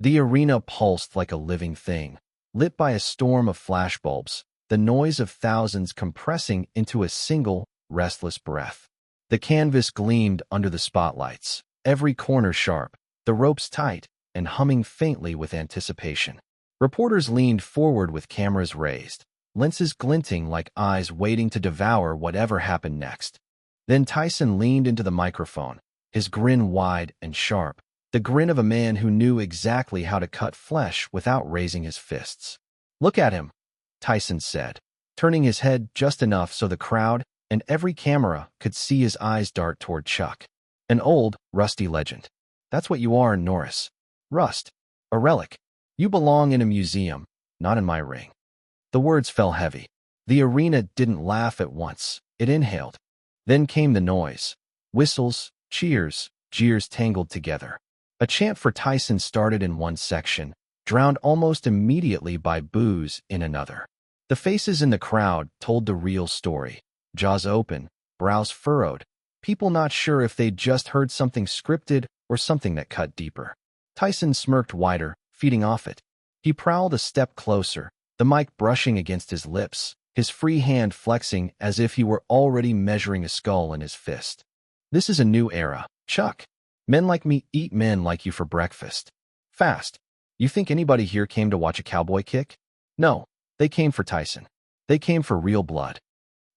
The arena pulsed like a living thing, lit by a storm of flashbulbs, the noise of thousands compressing into a single, restless breath. The canvas gleamed under the spotlights, every corner sharp, the ropes tight, and humming faintly with anticipation. Reporters leaned forward with cameras raised, lenses glinting like eyes waiting to devour whatever happened next. Then Tyson leaned into the microphone, his grin wide and sharp, the grin of a man who knew exactly how to cut flesh without raising his fists. "Look at him," Tyson said, turning his head just enough so the crowd and every camera could see his eyes dart toward Chuck. "An old, rusty legend. That's what you are, Norris. Rust. A relic. You belong in a museum, not in my ring." The words fell heavy. The arena didn't laugh at once. It inhaled. Then came the noise. Whistles, cheers, jeers tangled together. A chant for Tyson started in one section, drowned almost immediately by boos in another. The faces in the crowd told the real story. Jaws open, brows furrowed, people not sure if they'd just heard something scripted or something that cut deeper. Tyson smirked wider, feeding off it. He prowled a step closer, the mic brushing against his lips, his free hand flexing as if he were already measuring a skull in his fist. "This is a new era, Chuck. Men like me eat men like you for breakfast. Fast. You think anybody here came to watch a cowboy kick? No, they came for Tyson. They came for real blood."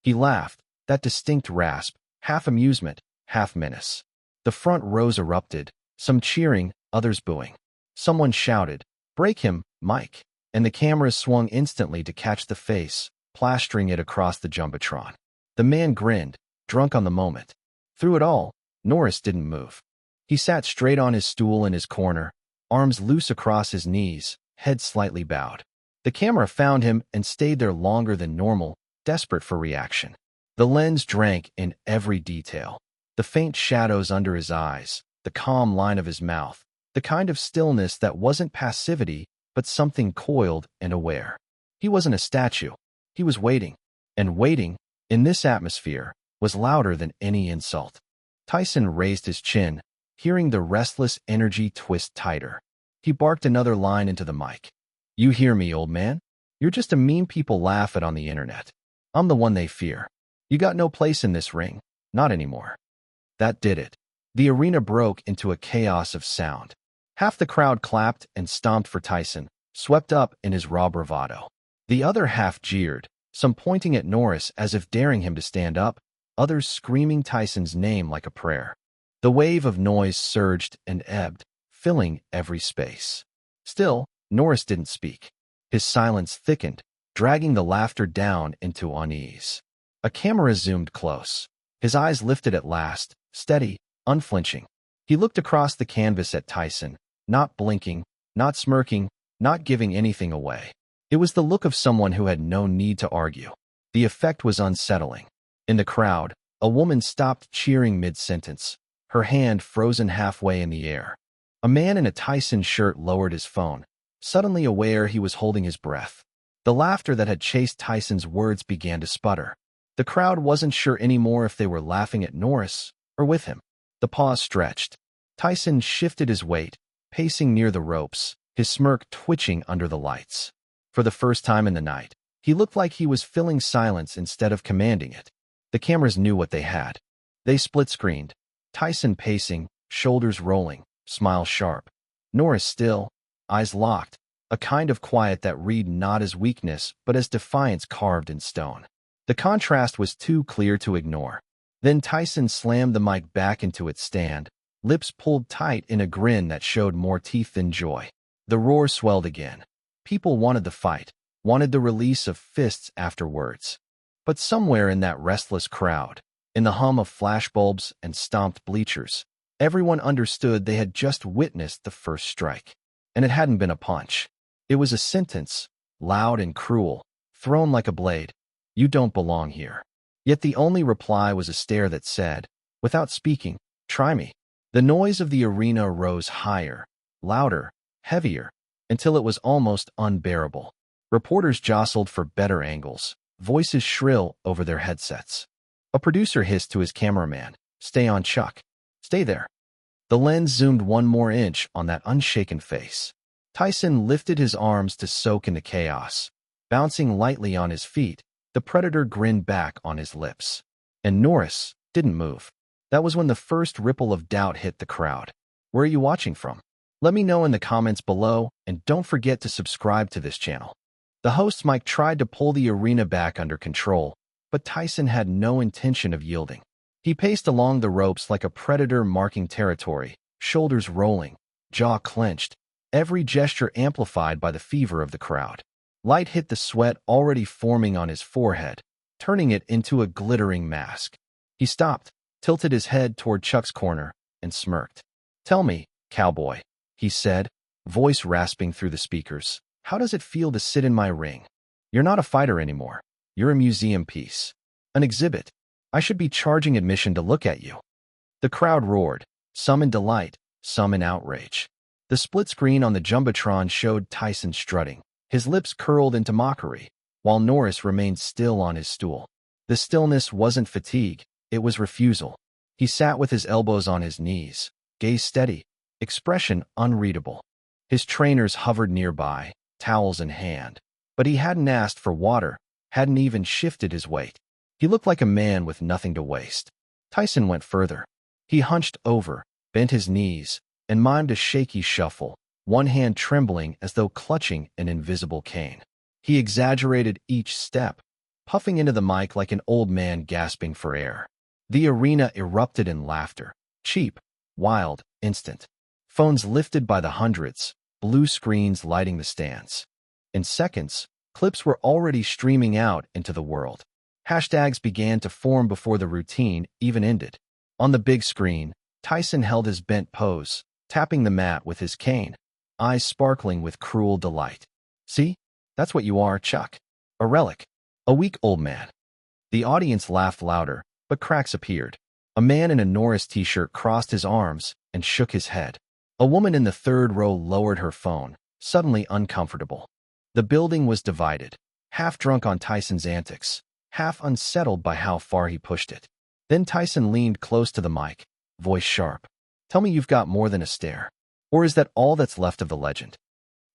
He laughed, that distinct rasp, half amusement, half menace. The front rows erupted, some cheering, others booing. Someone shouted, "Break him, Mike," and the cameras swung instantly to catch the face, plastering it across the jumbotron. The man grinned, drunk on the moment. Through it all, Norris didn't move. He sat straight on his stool in his corner, arms loose across his knees, head slightly bowed. The camera found him and stayed there longer than normal, desperate for reaction. The lens drank in every detail. The faint shadows under his eyes, the calm line of his mouth, the kind of stillness that wasn't passivity, but something coiled and aware. He wasn't a statue. He was waiting. And waiting, in this atmosphere, was louder than any insult. Tyson raised his chin, hearing the restless energy twist tighter. He barked another line into the mic. "You hear me, old man? You're just a meme people laugh at on the internet. I'm the one they fear. You got no place in this ring. Not anymore." That did it. The arena broke into a chaos of sound. Half the crowd clapped and stomped for Tyson, swept up in his raw bravado. The other half jeered, some pointing at Norris as if daring him to stand up, others screaming Tyson's name like a prayer. The wave of noise surged and ebbed, filling every space. Still, Norris didn't speak. His silence thickened, dragging the laughter down into unease. A camera zoomed close. His eyes lifted at last, steady, unflinching. He looked across the canvas at Tyson, not blinking, not smirking, not giving anything away. It was the look of someone who had no need to argue. The effect was unsettling. In the crowd, a woman stopped cheering mid-sentence, her hand frozen halfway in the air. A man in a Tyson shirt lowered his phone, suddenly aware he was holding his breath. The laughter that had chased Tyson's words began to sputter. The crowd wasn't sure anymore if they were laughing at Norris or with him. The pause stretched. Tyson shifted his weight, pacing near the ropes, his smirk twitching under the lights. For the first time in the night, he looked like he was filling silence instead of commanding it. The cameras knew what they had. They split-screened, Tyson pacing, shoulders rolling, smile sharp. Norris still, eyes locked, a kind of quiet that read not as weakness but as defiance carved in stone. The contrast was too clear to ignore. Then Tyson slammed the mic back into its stand, lips pulled tight in a grin that showed more teeth than joy. The roar swelled again. People wanted the fight, wanted the release of fists after words. But somewhere in that restless crowd, in the hum of flashbulbs and stomped bleachers, everyone understood they had just witnessed the first strike. And it hadn't been a punch. It was a sentence, loud and cruel, thrown like a blade. "You don't belong here." Yet the only reply was a stare that said, without speaking, "Try me." The noise of the arena rose higher, louder, heavier, until it was almost unbearable. Reporters jostled for better angles, voices shrill over their headsets. A producer hissed to his cameraman, "Stay on, Chuck. Stay there." The lens zoomed one more inch on that unshaken face. Tyson lifted his arms to soak in the chaos. Bouncing lightly on his feet, the predator grinned back on his lips. And Norris didn't move. That was when the first ripple of doubt hit the crowd. Where are you watching from? Let me know in the comments below, and don't forget to subscribe to this channel. The host's mic tried to pull the arena back under control, but Tyson had no intention of yielding. He paced along the ropes like a predator marking territory, shoulders rolling, jaw clenched, every gesture amplified by the fever of the crowd. Light hit the sweat already forming on his forehead, turning it into a glittering mask. He stopped, tilted his head toward Chuck's corner, and smirked. "Tell me, cowboy," he said, voice rasping through the speakers, "how does it feel to sit in my ring? You're not a fighter anymore. You're a museum piece. An exhibit. I should be charging admission to look at you." The crowd roared, some in delight, some in outrage. The split screen on the Jumbotron showed Tyson strutting, his lips curled into mockery, while Norris remained still on his stool. The stillness wasn't fatigue, it was refusal. He sat with his elbows on his knees, gaze steady, expression unreadable. His trainers hovered nearby, towels in hand, but he hadn't asked for water, hadn't even shifted his weight. He looked like a man with nothing to waste. Tyson went further. He hunched over, bent his knees, and mimed a shaky shuffle, one hand trembling as though clutching an invisible cane. He exaggerated each step, puffing into the mic like an old man gasping for air. The arena erupted in laughter, cheap, wild, instant. Phones lifted by the hundreds, blue screens lighting the stands. In seconds, clips were already streaming out into the world. Hashtags began to form before the routine even ended. On the big screen, Tyson held his bent pose, tapping the mat with his cane, eyes sparkling with cruel delight. "See? That's what you are, Chuck. A relic. A weak old man." The audience laughed louder, but cracks appeared. A man in a Norris t-shirt crossed his arms and shook his head. A woman in the third row lowered her phone, suddenly uncomfortable. The building was divided, half drunk on Tyson's antics, half unsettled by how far he pushed it. Then Tyson leaned close to the mic, voice sharp. "Tell me you've got more than a stare. Or is that all that's left of the legend?"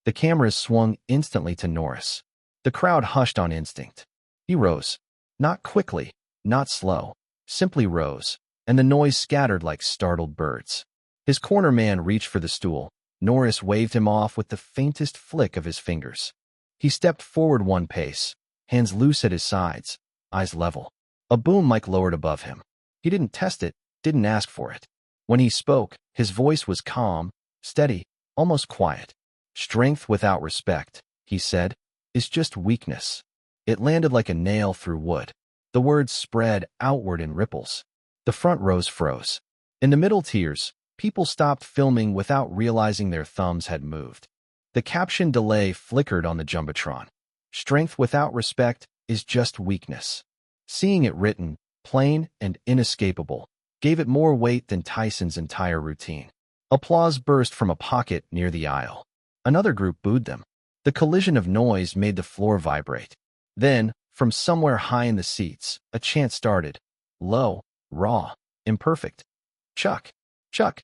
The cameras swung instantly to Norris. The crowd hushed on instinct. He rose. Not quickly, not slow, simply rose, and the noise scattered like startled birds. His corner man reached for the stool. Norris waved him off with the faintest flick of his fingers. He stepped forward one pace, hands loose at his sides, eyes level. A boom mic lowered above him. He didn't test it, didn't ask for it. When he spoke, his voice was calm, steady, almost quiet. "Strength without respect," he said, "is just weakness." It landed like a nail through wood. The words spread outward in ripples. The front rows froze. In the middle tiers, people stopped filming without realizing their thumbs had moved. The caption delay flickered on the Jumbotron. "Strength without respect is just weakness." Seeing it written, plain and inescapable, gave it more weight than Tyson's entire routine. Applause burst from a pocket near the aisle. Another group booed them. The collision of noise made the floor vibrate. Then, from somewhere high in the seats, a chant started. Low, raw, imperfect. "Chuck! Chuck!"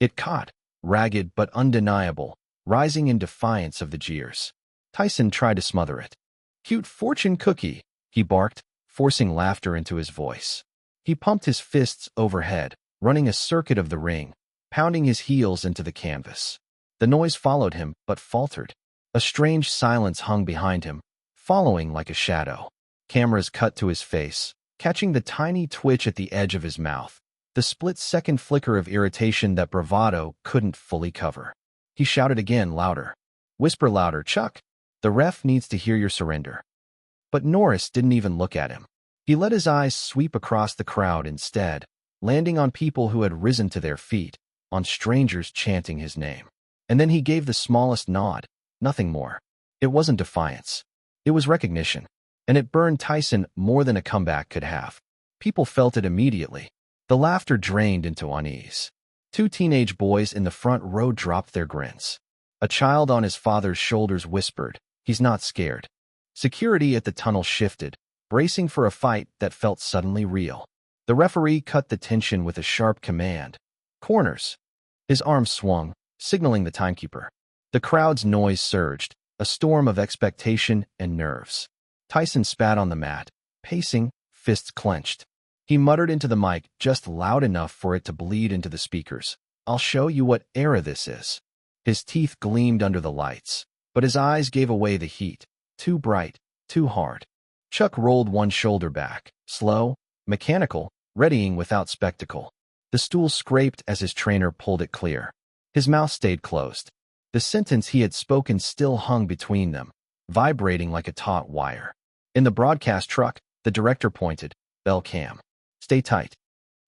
It caught, ragged but undeniable, rising in defiance of the jeers. Tyson tried to smother it. "Cute fortune cookie," he barked, forcing laughter into his voice. He pumped his fists overhead, running a circuit of the ring, pounding his heels into the canvas. The noise followed him, but faltered. A strange silence hung behind him, following like a shadow. Cameras cut to his face, catching the tiny twitch at the edge of his mouth, the split-second flicker of irritation that bravado couldn't fully cover. He shouted again, louder. "Whisper louder, Chuck. The ref needs to hear your surrender." But Norris didn't even look at him. He let his eyes sweep across the crowd instead, landing on people who had risen to their feet, on strangers chanting his name. And then he gave the smallest nod, nothing more. It wasn't defiance. It was recognition. And it burned Tyson more than a comeback could have. People felt it immediately. The laughter drained into unease. Two teenage boys in the front row dropped their grins. A child on his father's shoulders whispered, "He's not scared." Security at the tunnel shifted, bracing for a fight that felt suddenly real. The referee cut the tension with a sharp command. "Corners." His arm swung, signaling the timekeeper. The crowd's noise surged, a storm of expectation and nerves. Tyson spat on the mat, pacing, fists clenched. He muttered into the mic just loud enough for it to bleed into the speakers. "I'll show you what era this is." His teeth gleamed under the lights, but his eyes gave away the heat. Too bright, too hard. Chuck rolled one shoulder back, slow, mechanical, readying without spectacle. The stool scraped as his trainer pulled it clear. His mouth stayed closed. The sentence he had spoken still hung between them, vibrating like a taut wire. In the broadcast truck, the director pointed, "Bell cam. Stay tight."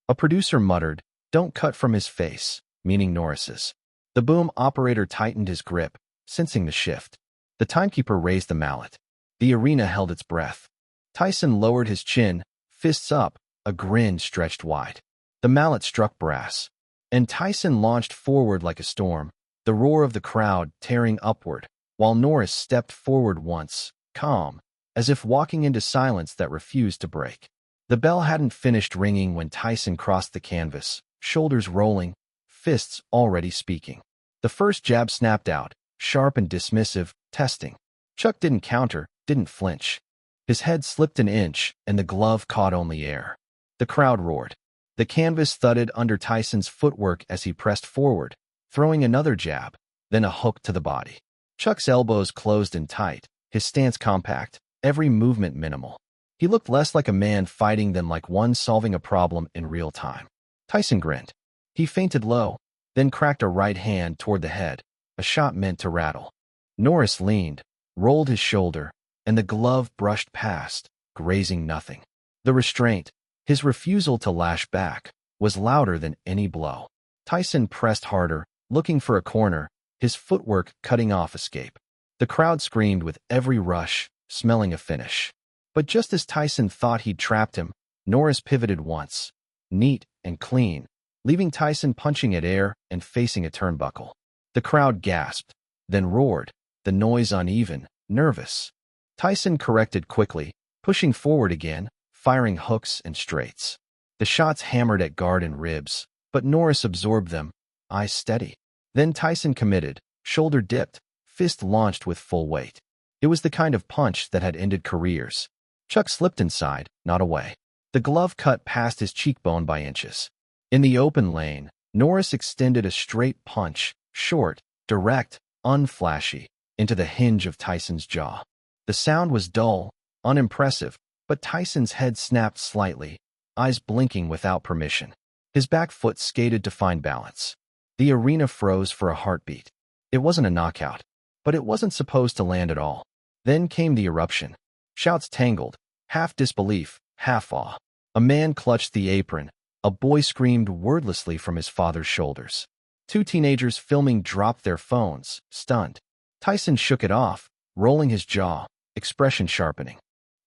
A producer muttered, "Don't cut from his face," meaning Norris's. The boom operator tightened his grip, sensing the shift. The timekeeper raised the mallet. The arena held its breath. Tyson lowered his chin, fists up, a grin stretched wide. The mallet struck brass, and Tyson launched forward like a storm, the roar of the crowd tearing upward, while Norris stepped forward once, calm, as if walking into silence that refused to break. The bell hadn't finished ringing when Tyson crossed the canvas, shoulders rolling, fists already speaking. The first jab snapped out, sharp and dismissive, testing. Chuck didn't counter, didn't flinch. His head slipped an inch, and the glove caught only air. The crowd roared. The canvas thudded under Tyson's footwork as he pressed forward, throwing another jab, then a hook to the body. Chuck's elbows closed in tight, his stance compact, every movement minimal. He looked less like a man fighting than like one solving a problem in real time. Tyson grinned. He feinted low, then cracked a right hand toward the head, a shot meant to rattle. Norris leaned, rolled his shoulder, and the glove brushed past, grazing nothing. The restraint, his refusal to lash back, was louder than any blow. Tyson pressed harder, looking for a corner, his footwork cutting off escape. The crowd screamed with every rush, smelling a finish. But just as Tyson thought he'd trapped him, Norris pivoted once, neat and clean, leaving Tyson punching at air and facing a turnbuckle. The crowd gasped, then roared, the noise uneven, nervous. Tyson corrected quickly, pushing forward again, firing hooks and straights. The shots hammered at guard and ribs, but Norris absorbed them, eyes steady. Then Tyson committed, shoulder dipped, fist launched with full weight. It was the kind of punch that had ended careers. Chuck slipped inside, not away. The glove cut past his cheekbone by inches. In the open lane, Norris extended a straight punch, short, direct, unflashy, into the hinge of Tyson's jaw. The sound was dull, unimpressive, but Tyson's head snapped slightly, eyes blinking without permission. His back foot skated to find balance. The arena froze for a heartbeat. It wasn't a knockout, but it wasn't supposed to land at all. Then came the eruption. Shouts tangled, half disbelief, half awe. A man clutched the apron. A boy screamed wordlessly from his father's shoulders. Two teenagers filming dropped their phones, stunned. Tyson shook it off, rolling his jaw, expression sharpening.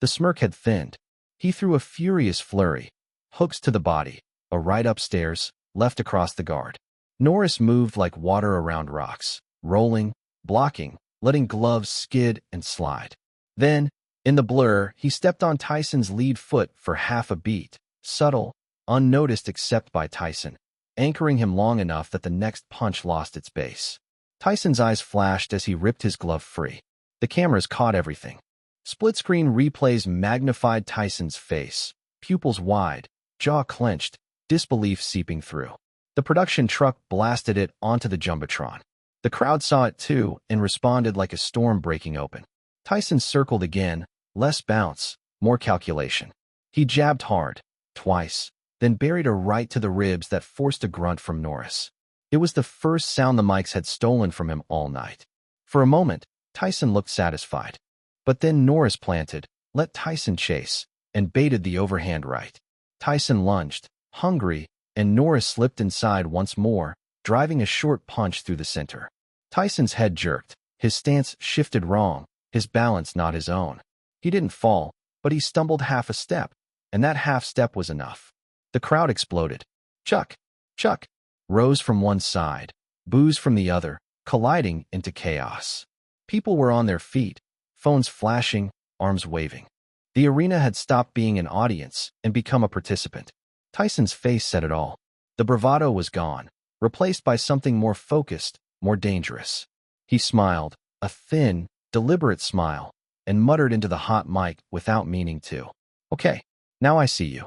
The smirk had thinned. He threw a furious flurry. Hooks to the body, a right upstairs, left across the guard. Norris moved like water around rocks, rolling, blocking, letting gloves skid and slide. Then, in the blur, he stepped on Tyson's lead foot for half a beat, subtle, unnoticed except by Tyson, anchoring him long enough that the next punch lost its base. Tyson's eyes flashed as he ripped his glove free. The cameras caught everything. Split-screen replays magnified Tyson's face, pupils wide, jaw clenched, disbelief seeping through. The production truck blasted it onto the Jumbotron. The crowd saw it too and responded like a storm breaking open. Tyson circled again, less bounce, more calculation. He jabbed hard, twice, then buried a right to the ribs that forced a grunt from Norris. It was the first sound the mics had stolen from him all night. For a moment, Tyson looked satisfied. But then Norris planted, let Tyson chase, and baited the overhand right. Tyson lunged, hungry, and Norris slipped inside once more, driving a short punch through the center. Tyson's head jerked, his stance shifted wrong, his balance not his own. He didn't fall, but he stumbled half a step, and that half step was enough. The crowd exploded. "Chuck! Chuck!" rose from one side, boos from the other, colliding into chaos. People were on their feet, phones flashing, arms waving. The arena had stopped being an audience and become a participant. Tyson's face said it all. The bravado was gone, replaced by something more focused, more dangerous. He smiled, a thin, deliberate smile, and muttered into the hot mic without meaning to. "Okay, now I see you."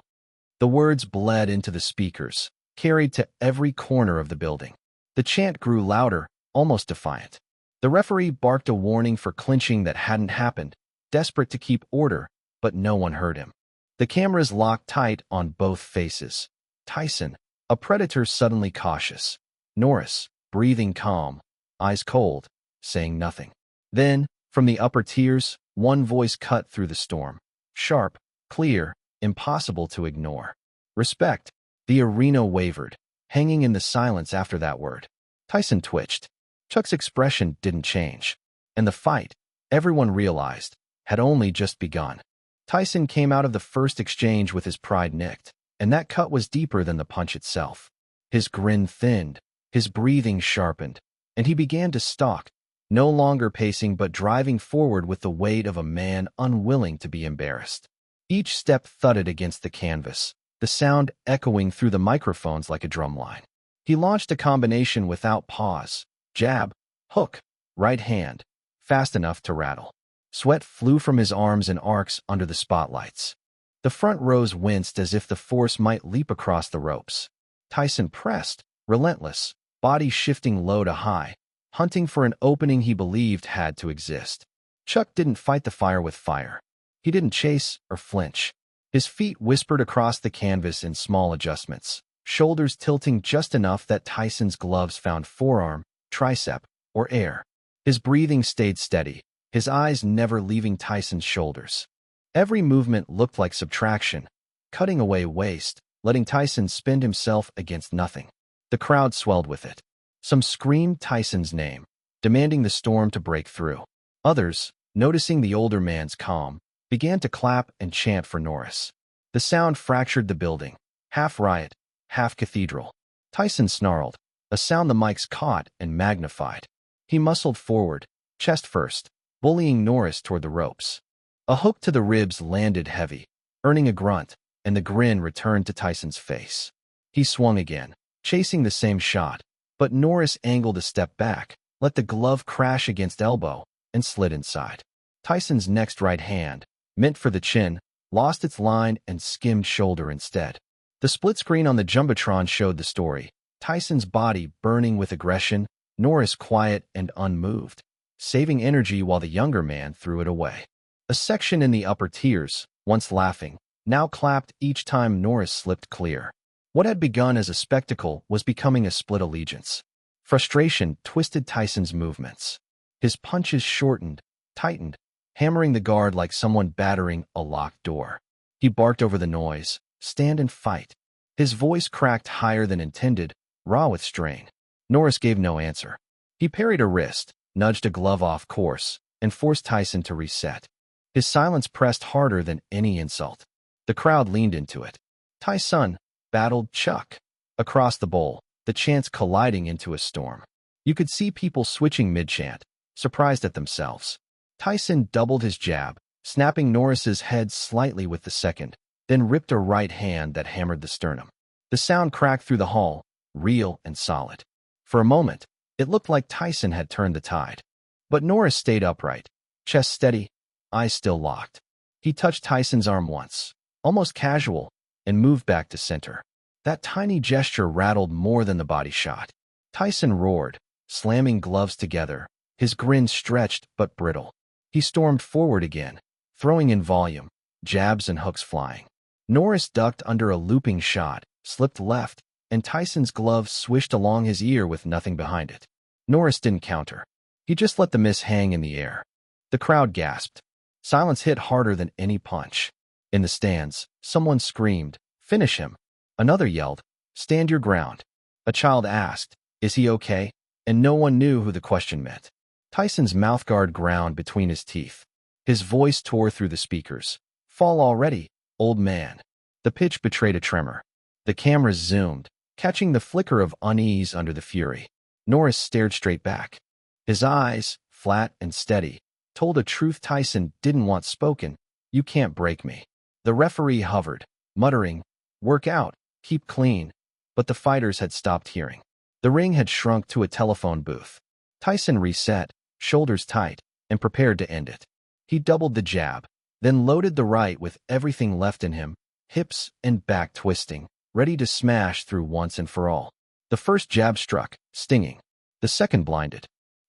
The words bled into the speakers, carried to every corner of the building. The chant grew louder, almost defiant. The referee barked a warning for clinching that hadn't happened, desperate to keep order, but no one heard him. The cameras locked tight on both faces. Tyson, a predator suddenly cautious. Norris, breathing calm, eyes cold, saying nothing. Then, from the upper tiers, one voice cut through the storm. Sharp, clear, impossible to ignore. "Respect." The arena wavered, hanging in the silence after that word. Tyson twitched. Chuck's expression didn't change. And the fight, everyone realized, had only just begun. Tyson came out of the first exchange with his pride nicked, and that cut was deeper than the punch itself. His grin thinned, his breathing sharpened, and he began to stalk, no longer pacing but driving forward with the weight of a man unwilling to be embarrassed. Each step thudded against the canvas, the sound echoing through the microphones like a drumline. He launched a combination without pause. Jab, hook, right hand, fast enough to rattle. Sweat flew from his arms in arcs under the spotlights. The front rows winced as if the force might leap across the ropes. Tyson pressed, relentless, body shifting low to high, hunting for an opening he believed had to exist. Chuck didn't fight the fire with fire. He didn't chase or flinch. His feet whispered across the canvas in small adjustments, shoulders tilting just enough that Tyson's gloves found forearm, tricep, or air. His breathing stayed steady, his eyes never leaving Tyson's shoulders. Every movement looked like subtraction, cutting away waste, letting Tyson spin himself against nothing. The crowd swelled with it. Some screamed Tyson's name, demanding the storm to break through. Others, noticing the older man's calm, began to clap and chant for Norris. The sound fractured the building, half riot, half cathedral. Tyson snarled, a sound the mics caught and magnified. He muscled forward, chest first, bullying Norris toward the ropes. A hook to the ribs landed heavy, earning a grunt, and the grin returned to Tyson's face. He swung again, chasing the same shot, but Norris angled a step back, let the glove crash against elbow, and slid inside. Tyson's next right hand, meant for the chin, lost its line and skimmed shoulder instead. The split screen on the Jumbotron showed the story. Tyson's body burning with aggression, Norris quiet and unmoved, saving energy while the younger man threw it away. A section in the upper tiers, once laughing, now clapped each time Norris slipped clear. What had begun as a spectacle was becoming a split allegiance. Frustration twisted Tyson's movements. His punches shortened, tightened, hammering the guard like someone battering a locked door. He barked over the noise, "Stand and fight." His voice cracked higher than intended, raw with strain. Norris gave no answer. He parried a wrist, nudged a glove off course, and forced Tyson to reset. His silence pressed harder than any insult. The crowd leaned into it. Tyson battled Chuck. Across the bowl, the chants colliding into a storm. You could see people switching mid-chant, surprised at themselves. Tyson doubled his jab, snapping Norris's head slightly with the second, then ripped a right hand that hammered the sternum. The sound cracked through the hall, real and solid. For a moment, it looked like Tyson had turned the tide. But Norris stayed upright, chest steady, eyes still locked. He touched Tyson's arm once, almost casual, and moved back to center. That tiny gesture rattled more than the body shot. Tyson roared, slamming gloves together, his grin stretched but brittle. He stormed forward again, throwing in volume, jabs and hooks flying. Norris ducked under a looping shot, slipped left, and Tyson's glove swished along his ear with nothing behind it. Norris didn't counter. He just let the miss hang in the air. The crowd gasped. Silence hit harder than any punch. In the stands, someone screamed, "Finish him." Another yelled, "Stand your ground." A child asked, "Is he okay?" And no one knew who the question meant. Tyson's mouthguard ground between his teeth. His voice tore through the speakers. "Fall already, old man." The pitch betrayed a tremor. The cameras zoomed, catching the flicker of unease under the fury. Norris stared straight back. His eyes, flat and steady, told a truth Tyson didn't want spoken. "You can't break me." The referee hovered, muttering, "Work out, keep clean." But the fighters had stopped hearing. The ring had shrunk to a telephone booth. Tyson reset, shoulders tight, and prepared to end it. He doubled the jab, then loaded the right with everything left in him, hips and back twisting, ready to smash through once and for all. The first jab struck, stinging. The second blinded.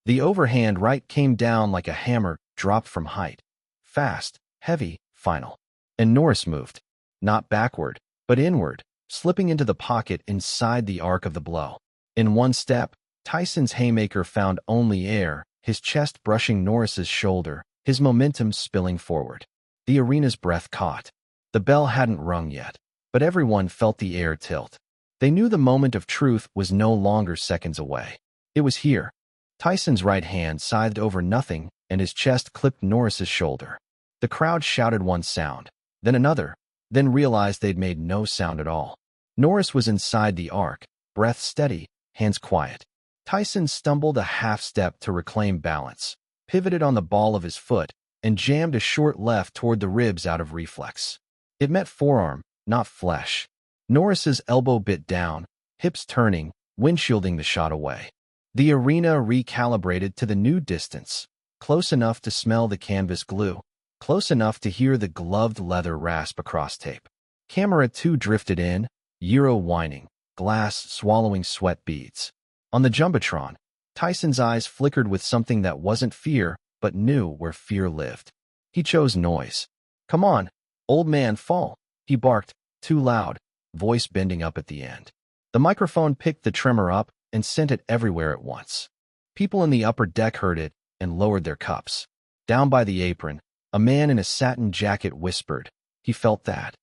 The overhand right came down like a hammer dropped from height. Fast, heavy, final. And Norris moved. Not backward, but inward, slipping into the pocket inside the arc of the blow. In one step, Tyson's haymaker found only air, his chest brushing Norris's shoulder, his momentum spilling forward. The arena's breath caught. The bell hadn't rung yet, but everyone felt the air tilt. They knew the moment of truth was no longer seconds away. It was here. Tyson's right hand scythed over nothing, and his chest clipped Norris's shoulder. The crowd shouted one sound, then another, then realized they'd made no sound at all. Norris was inside the arc, breath steady, hands quiet. Tyson stumbled a half step to reclaim balance, pivoted on the ball of his foot, and jammed a short left toward the ribs out of reflex. It met forearm, not flesh. Norris's elbow bit down, hips turning, windshielding the shot away. The arena recalibrated to the new distance, close enough to smell the canvas glue, close enough to hear the gloved leather rasp across tape. Camera 2 drifted in, Euro whining, glass swallowing sweat beads. On the Jumbotron, Tyson's eyes flickered with something that wasn't fear, but knew where fear lived. He chose noise. "Come on, old man, fall," he barked, too loud, voice bending up at the end. The microphone picked the tremor up and sent it everywhere at once. People in the upper deck heard it and lowered their cups. Down by the apron, a man in a satin jacket whispered. He felt that,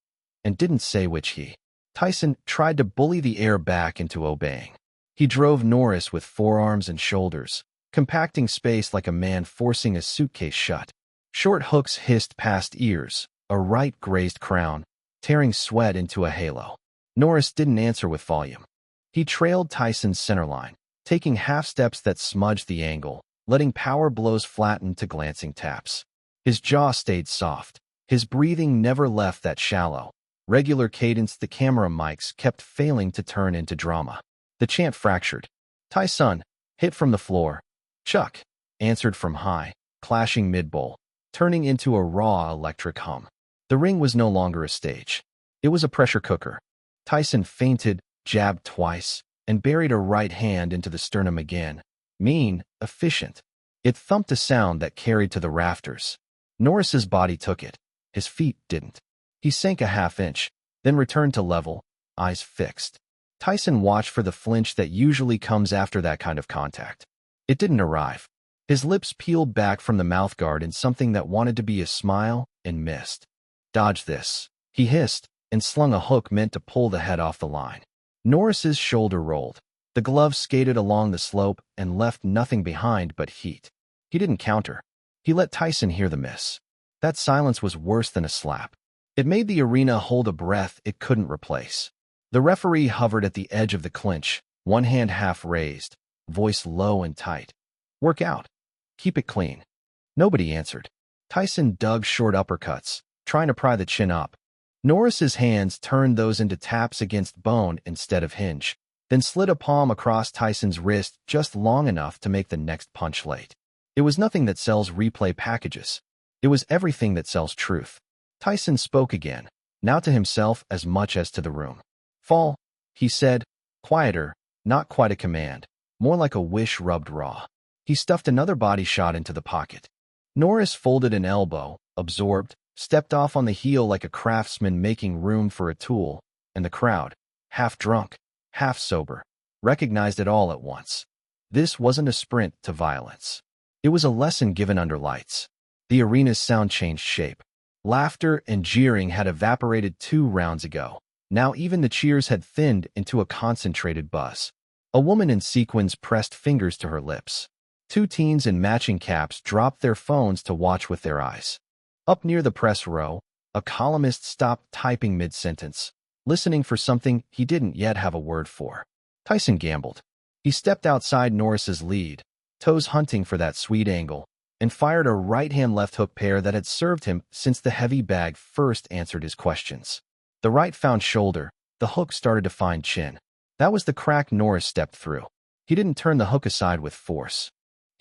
and didn't say which he. Tyson tried to bully the air back into obeying. He drove Norris with forearms and shoulders, compacting space like a man forcing a suitcase shut. Short hooks hissed past ears, a right grazed crown, tearing sweat into a halo. Norris didn't answer with volume. He trailed Tyson's centerline, taking half steps that smudged the angle, letting power blows flatten to glancing taps. His jaw stayed soft. His breathing never left that shallow, regular cadence the camera mics kept failing to turn into drama. The chant fractured. "Tyson," hit from the floor. "Chuck," answered from high, clashing mid-bowl, turning into a raw electric hum. The ring was no longer a stage. It was a pressure cooker. Tyson feinted, jabbed twice, and buried a right hand into the sternum again. Mean, efficient. It thumped a sound that carried to the rafters. Norris's body took it. His feet didn't. He sank a half inch, then returned to level, eyes fixed. Tyson watched for the flinch that usually comes after that kind of contact. It didn't arrive. His lips peeled back from the mouthguard in something that wanted to be a smile and missed. "Dodge this," he hissed, and slung a hook meant to pull the head off the line. Norris's shoulder rolled. The glove skated along the slope and left nothing behind but heat. He didn't counter. He let Tyson hear the miss. That silence was worse than a slap. It made the arena hold a breath it couldn't replace. The referee hovered at the edge of the clinch, one hand half raised, voice low and tight. "Work out. Keep it clean." Nobody answered. Tyson dug short uppercuts, trying to pry the chin up. Norris's hands turned those into taps against bone instead of hinge, then slid a palm across Tyson's wrist just long enough to make the next punch late. It was nothing that sells replay packages. It was everything that sells truth. Tyson spoke again, now to himself as much as to the room. "Fall," he said, quieter, not quite a command, more like a wish rubbed raw. He stuffed another body shot into the pocket. Norris folded an elbow, absorbed, stepped off on the heel like a craftsman making room for a tool, and the crowd, half drunk, half sober, recognized it all at once. This wasn't a sprint to violence. It was a lesson given under lights. The arena's sound changed shape. Laughter and jeering had evaporated 2 rounds ago. Now even the cheers had thinned into a concentrated buzz. A woman in sequins pressed fingers to her lips. 2 teens in matching caps dropped their phones to watch with their eyes. Up near the press row, a columnist stopped typing mid-sentence, listening for something he didn't yet have a word for. Tyson gambled. He stepped outside Norris's lead, toes hunting for that sweet angle, and fired a right-hand left-hook pair that had served him since the heavy bag first answered his questions. The right found shoulder, the hook started to find chin. That was the crack Norris stepped through. He didn't turn the hook aside with force.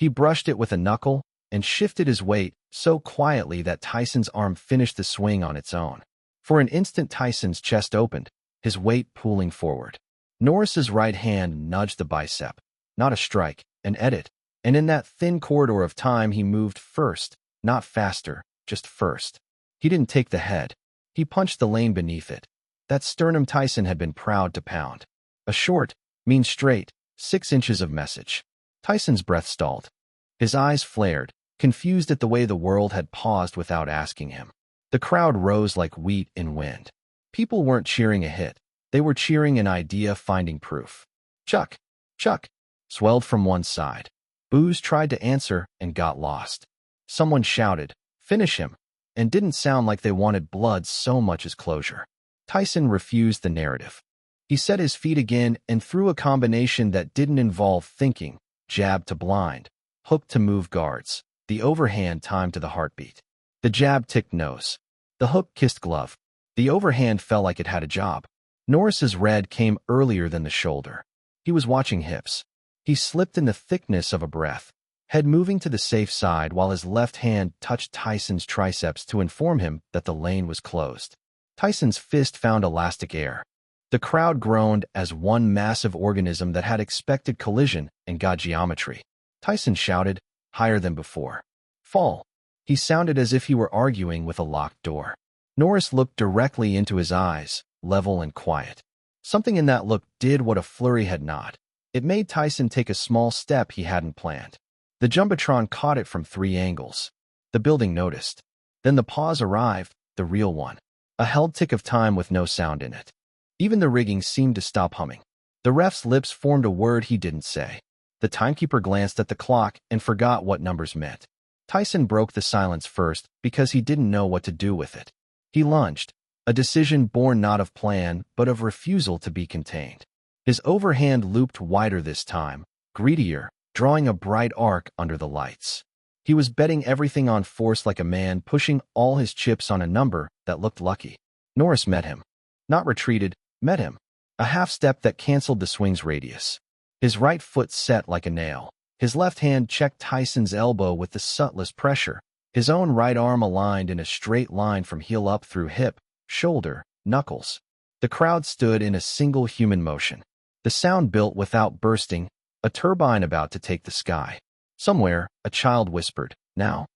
He brushed it with a knuckle and shifted his weight so quietly that Tyson's arm finished the swing on its own. For an instant, Tyson's chest opened, his weight pulling forward. Norris's right hand nudged the bicep. Not a strike, an edit. And in that thin corridor of time, he moved first, not faster, just first. He didn't take the head. He punched the lane beneath it. That sternum Tyson had been proud to pound. A short, mean straight, 6 inches of message. Tyson's breath stalled. His eyes flared, confused at the way the world had paused without asking him. The crowd rose like wheat in wind. People weren't cheering a hit. They were cheering an idea, finding proof. Chuck! Chuck! Swelled from one side. Boos tried to answer and got lost. Someone shouted, "Finish him," and didn't sound like they wanted blood so much as closure. Tyson refused the narrative. He set his feet again and threw a combination that didn't involve thinking, jab to blind, hook to move guards, the overhand timed to the heartbeat. The jab ticked nose. The hook kissed glove. The overhand felt like it had a job. Norris's red came earlier than the shoulder. He was watching hips. He slipped in the thickness of a breath, head moving to the safe side while his left hand touched Tyson's triceps to inform him that the lane was closed. Tyson's fist found elastic air. The crowd groaned as one massive organism that had expected collision and got geometry. Tyson shouted, higher than before. Fall. He sounded as if he were arguing with a locked door. Norris looked directly into his eyes, level and quiet. Something in that look did what a flurry had not. It made Tyson take a small step he hadn't planned. The Jumbotron caught it from 3 angles. The building noticed. Then the pause arrived, the real one. A held tick of time with no sound in it. Even the rigging seemed to stop humming. The ref's lips formed a word he didn't say. The timekeeper glanced at the clock and forgot what numbers meant. Tyson broke the silence first because he didn't know what to do with it. He lunged, a decision born not of plan but of refusal to be contained. His overhand looped wider this time, greedier, drawing a bright arc under the lights. He was betting everything on force like a man pushing all his chips on a number that looked lucky. Norris met him. Not retreated, met him. A half step that canceled the swing's radius. His right foot set like a nail. His left hand checked Tyson's elbow with the subtlest pressure. His own right arm aligned in a straight line from heel up through hip, shoulder, knuckles. The crowd stood in a single human motion. The sound built without bursting, a turbine about to take the sky. Somewhere, a child whispered, "Now."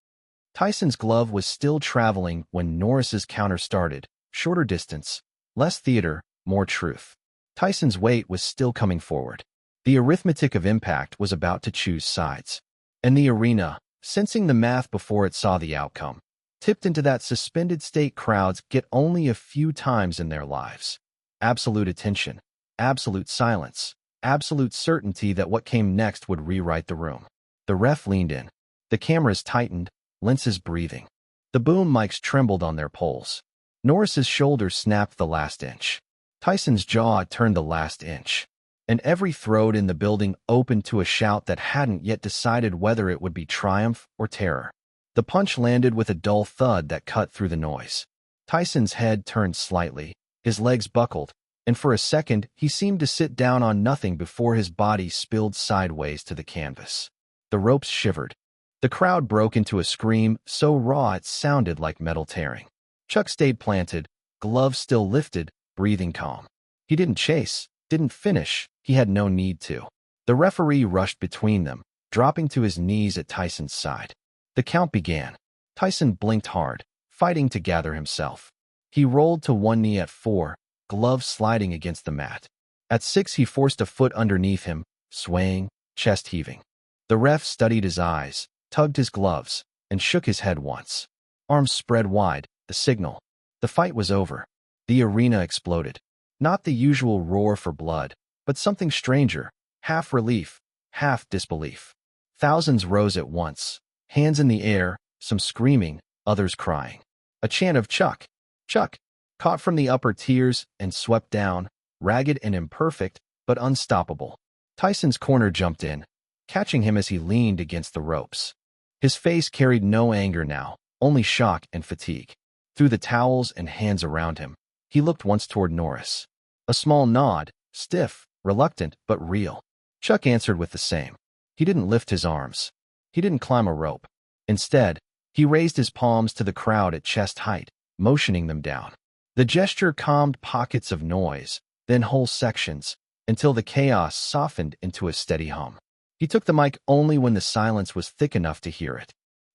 Tyson's glove was still traveling when Norris's counter started. Shorter distance, less theater, more truth. Tyson's weight was still coming forward. The arithmetic of impact was about to choose sides. And the arena, sensing the math before it saw the outcome, tipped into that suspended state crowds get only a few times in their lives. Absolute attention, absolute silence, absolute certainty that what came next would rewrite the room. The ref leaned in. The cameras tightened, lenses breathing. The boom mics trembled on their poles. Norris's shoulder snapped the last inch. Tyson's jaw turned the last inch. And every throat in the building opened to a shout that hadn't yet decided whether it would be triumph or terror. The punch landed with a dull thud that cut through the noise. Tyson's head turned slightly, his legs buckled, and for a second he seemed to sit down on nothing before his body spilled sideways to the canvas. The ropes shivered. The crowd broke into a scream so raw it sounded like metal tearing. Chuck stayed planted, gloves still lifted, breathing calm. He didn't chase, didn't finish, he had no need to. The referee rushed between them, dropping to his knees at Tyson's side. The count began. Tyson blinked hard, fighting to gather himself. He rolled to one knee at 4, gloves sliding against the mat. At 6 he forced a foot underneath him, swaying, chest heaving. The ref studied his eyes, tugged his gloves, and shook his head once. Arms spread wide, the signal. The fight was over. The arena exploded. Not the usual roar for blood, but something stranger, half relief, half disbelief. Thousands rose at once, hands in the air, some screaming, others crying. A chant of Chuck, Chuck, caught from the upper tiers and swept down, ragged and imperfect, but unstoppable. Tyson's corner jumped in, catching him as he leaned against the ropes. His face carried no anger now, only shock and fatigue. Through the towels and hands around him, he looked once toward Norris. A small nod, stiff, reluctant, but real. Chuck answered with the same. He didn't lift his arms. He didn't climb a rope. Instead, he raised his palms to the crowd at chest height, motioning them down. The gesture calmed pockets of noise, then whole sections, until the chaos softened into a steady hum. He took the mic only when the silence was thick enough to hear it.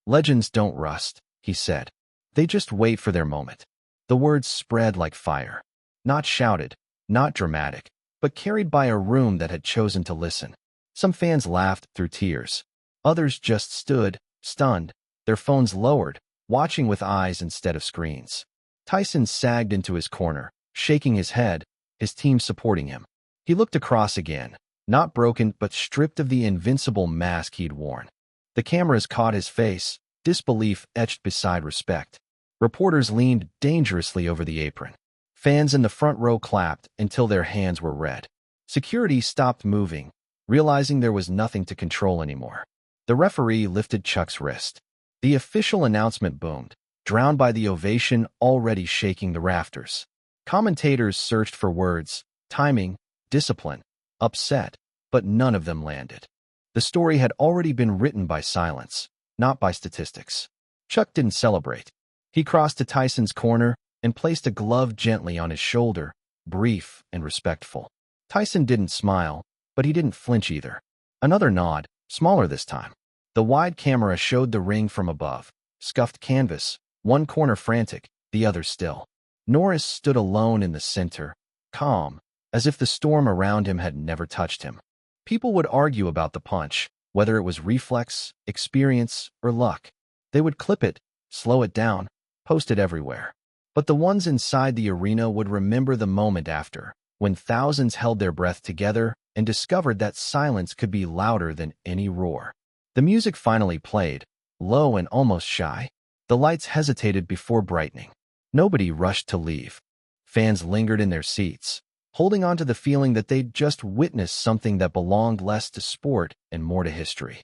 "Legends don't rust," he said. "They just wait for their moment." The words spread like fire. Not shouted, not dramatic, but carried by a room that had chosen to listen. Some fans laughed through tears. Others just stood, stunned, their phones lowered, watching with eyes instead of screens. Tyson sagged into his corner, shaking his head, his team supporting him. He looked across again, not broken but stripped of the invincible mask he'd worn. The cameras caught his face, disbelief etched beside respect. Reporters leaned dangerously over the apron. Fans in the front row clapped until their hands were red. Security stopped moving, realizing there was nothing to control anymore. The referee lifted Chuck's wrist. The official announcement boomed, drowned by the ovation already shaking the rafters. Commentators searched for words, timing, discipline, upset, but none of them landed. The story had already been written by silence, not by statistics. Chuck didn't celebrate. He crossed to Tyson's corner and placed a glove gently on his shoulder, brief and respectful. Tyson didn't smile, but he didn't flinch either. Another nod, smaller this time. The wide camera showed the ring from above, scuffed canvas, one corner frantic, the other still. Norris stood alone in the center, calm, as if the storm around him had never touched him. People would argue about the punch, whether it was reflex, experience, or luck. They would clip it, slow it down, post it everywhere. But the ones inside the arena would remember the moment after, when thousands held their breath together and discovered that silence could be louder than any roar. The music finally played, low and almost shy. The lights hesitated before brightening. Nobody rushed to leave. Fans lingered in their seats, holding on to the feeling that they'd just witnessed something that belonged less to sport and more to history.